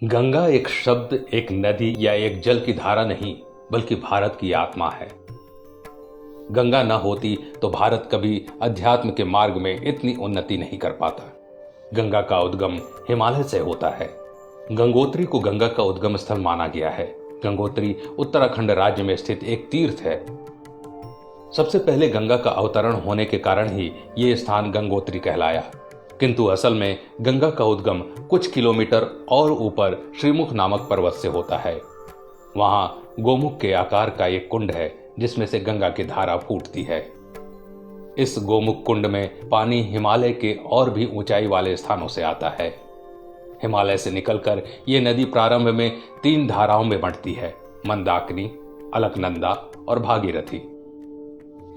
गंगा एक शब्द, एक नदी या एक जल की धारा नहीं, बल्कि भारत की आत्मा है। गंगा न होती तो भारत कभी अध्यात्म के मार्ग में इतनी उन्नति नहीं कर पाता। गंगा का उद्गम हिमालय से होता है। गंगोत्री को गंगा का उद्गम स्थल माना गया है। गंगोत्री उत्तराखंड राज्य में स्थित एक तीर्थ है। सबसे पहले गंगा का अवतरण होने के कारण ही ये स्थान गंगोत्री कहलाया, किंतु असल में गंगा का उद्गम कुछ किलोमीटर और ऊपर श्रीमुख नामक पर्वत से होता है। वहां गोमुख के आकार का एक कुंड है जिसमें से गंगा की धारा फूटती है। इस गोमुख कुंड में पानी हिमालय के और भी ऊंचाई वाले स्थानों से आता है। हिमालय से निकलकर ये नदी प्रारंभ में 3 धाराओं में बंटती है: मंदाकिनी, अलकनंदा और भागीरथी।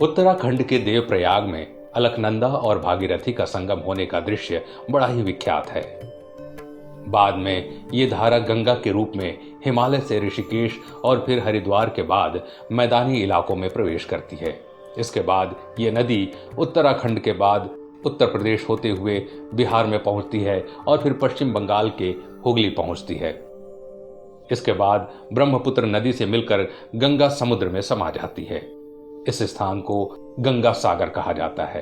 उत्तराखंड के देवप्रयाग में अलकनंदा और भागीरथी का संगम होने का दृश्य बड़ा ही विख्यात है। बाद में ये धारा गंगा के रूप में हिमालय से ऋषिकेश और फिर हरिद्वार के बाद मैदानी इलाकों में प्रवेश करती है। इसके बाद ये नदी उत्तराखंड के बाद उत्तर प्रदेश होते हुए बिहार में पहुंचती है और फिर पश्चिम बंगाल के हुगली पहुंचती है। इसके बाद ब्रह्मपुत्र नदी से मिलकर गंगा समुद्र में समा जाती है। इस स्थान को गंगा सागर कहा जाता है।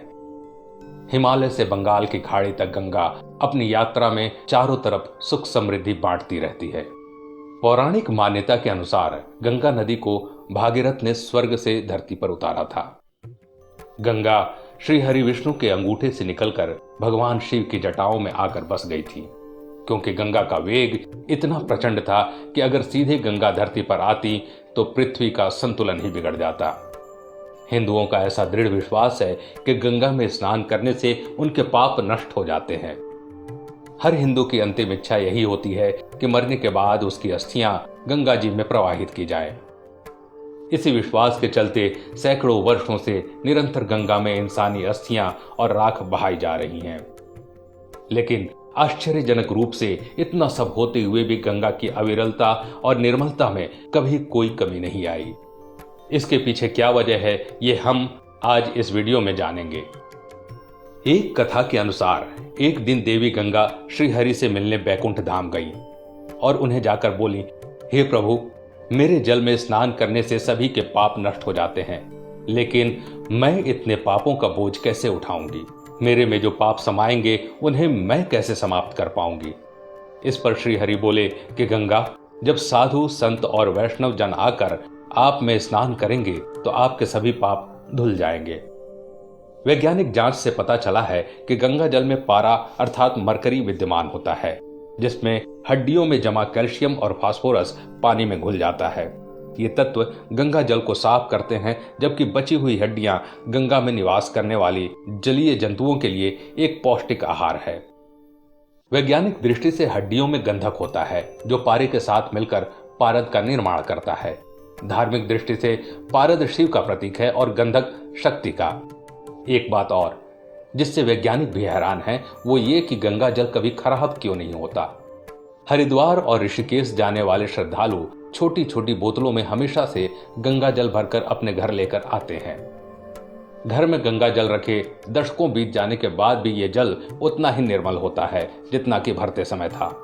हिमालय से बंगाल की खाड़ी तक गंगा अपनी यात्रा में चारों तरफ सुख समृद्धि बांटती रहती है। पौराणिक मान्यता के अनुसार गंगा नदी को भागीरथ ने स्वर्ग से धरती पर उतारा था। गंगा श्री हरि विष्णु के अंगूठे से निकलकर भगवान शिव की जटाओं में आकर बस गई थी, क्योंकि गंगा का वेग इतना प्रचंड था कि अगर सीधे गंगा धरती पर आती तो पृथ्वी का संतुलन ही बिगड़ जाता। हिंदुओं का ऐसा दृढ़ विश्वास है कि गंगा में स्नान करने से उनके पाप नष्ट हो जाते हैं। हर हिंदू की अंतिम इच्छा यही होती है कि मरने के बाद उसकी अस्थियां गंगा जी में प्रवाहित की जाएं। इसी विश्वास के चलते सैकड़ों वर्षों से निरंतर गंगा में इंसानी अस्थियां और राख बहाई जा रही हैं। लेकिन आश्चर्यजनक रूप से इतना सब होते हुए भी गंगा की अविरलता और निर्मलता में कभी कोई कमी नहीं आई। इसके पीछे क्या वजह है, ये हम आज इस वीडियो में जानेंगे। एक कथा के अनुसार एक दिन देवी गंगा श्री हरि से मिलने बैकुंठ धाम गई और उन्हें जाकर बोली, हे प्रभु, मेरे जल में स्नान करने से सभी के पाप नष्ट हो जाते हैं, लेकिन मैं इतने पापों का बोझ कैसे उठाऊंगी? मेरे में जो पाप समाएंगे उन्हें मैं कैसे समाप्त कर पाऊंगी? इस पर श्री हरि बोले कि गंगा, जब साधु संत और वैष्णव जन आकर आप में स्नान करेंगे तो आपके सभी पाप धुल जाएंगे। वैज्ञानिक जांच से पता चला है कि गंगा जल में पारा अर्थात मरकरी विद्यमान होता है, जिसमें हड्डियों में जमा कैल्शियम और फास्फोरस पानी में घुल जाता है। ये तत्व गंगा जल को साफ करते हैं, जबकि बची हुई हड्डियां गंगा में निवास करने वाली जलीय जंतुओं के लिए एक पौष्टिक आहार है। वैज्ञानिक दृष्टि से हड्डियों में गंधक होता है, जो पारे के साथ मिलकर पारद का निर्माण करता है। धार्मिक दृष्टि से पारद शिव का प्रतीक है और गंधक शक्ति का। एक बात और जिससे वैज्ञानिक भी हैरान है, वो ये कि गंगा जल कभी खराब क्यों नहीं होता। हरिद्वार और ऋषिकेश जाने वाले श्रद्धालु छोटी छोटी बोतलों में हमेशा से गंगा जल भरकर अपने घर लेकर आते हैं। घर में गंगा जल रखे दशकों बीत जाने के बाद भी ये जल उतना ही निर्मल होता है जितना कि भरते समय था।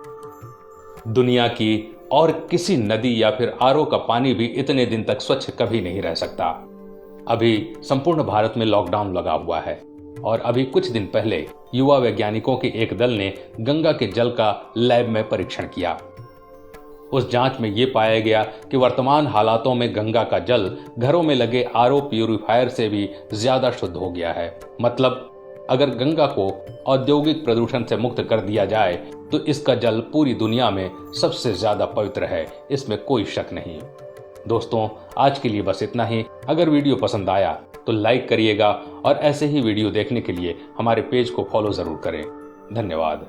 दुनिया की और किसी नदी या फिर आरओ का पानी भी इतने दिन तक स्वच्छ कभी नहीं रह सकता। अभी संपूर्ण भारत में लॉकडाउन लगा हुआ है और अभी कुछ दिन पहले युवा वैज्ञानिकों के एक दल ने गंगा के जल का लैब में परीक्षण किया। उस जांच में यह पाया गया कि वर्तमान हालातों में गंगा का जल घरों में लगे आरओ प्यूरिफायर से भी ज्यादा शुद्ध हो गया है। मतलब अगर गंगा को औद्योगिक प्रदूषण से मुक्त कर दिया जाए तो इसका जल पूरी दुनिया में सबसे ज्यादा पवित्र है, इसमें कोई शक नहीं। दोस्तों, आज के लिए बस इतना ही। अगर वीडियो पसंद आया तो लाइक करिएगा और ऐसे ही वीडियो देखने के लिए हमारे पेज को फॉलो जरूर करें। धन्यवाद।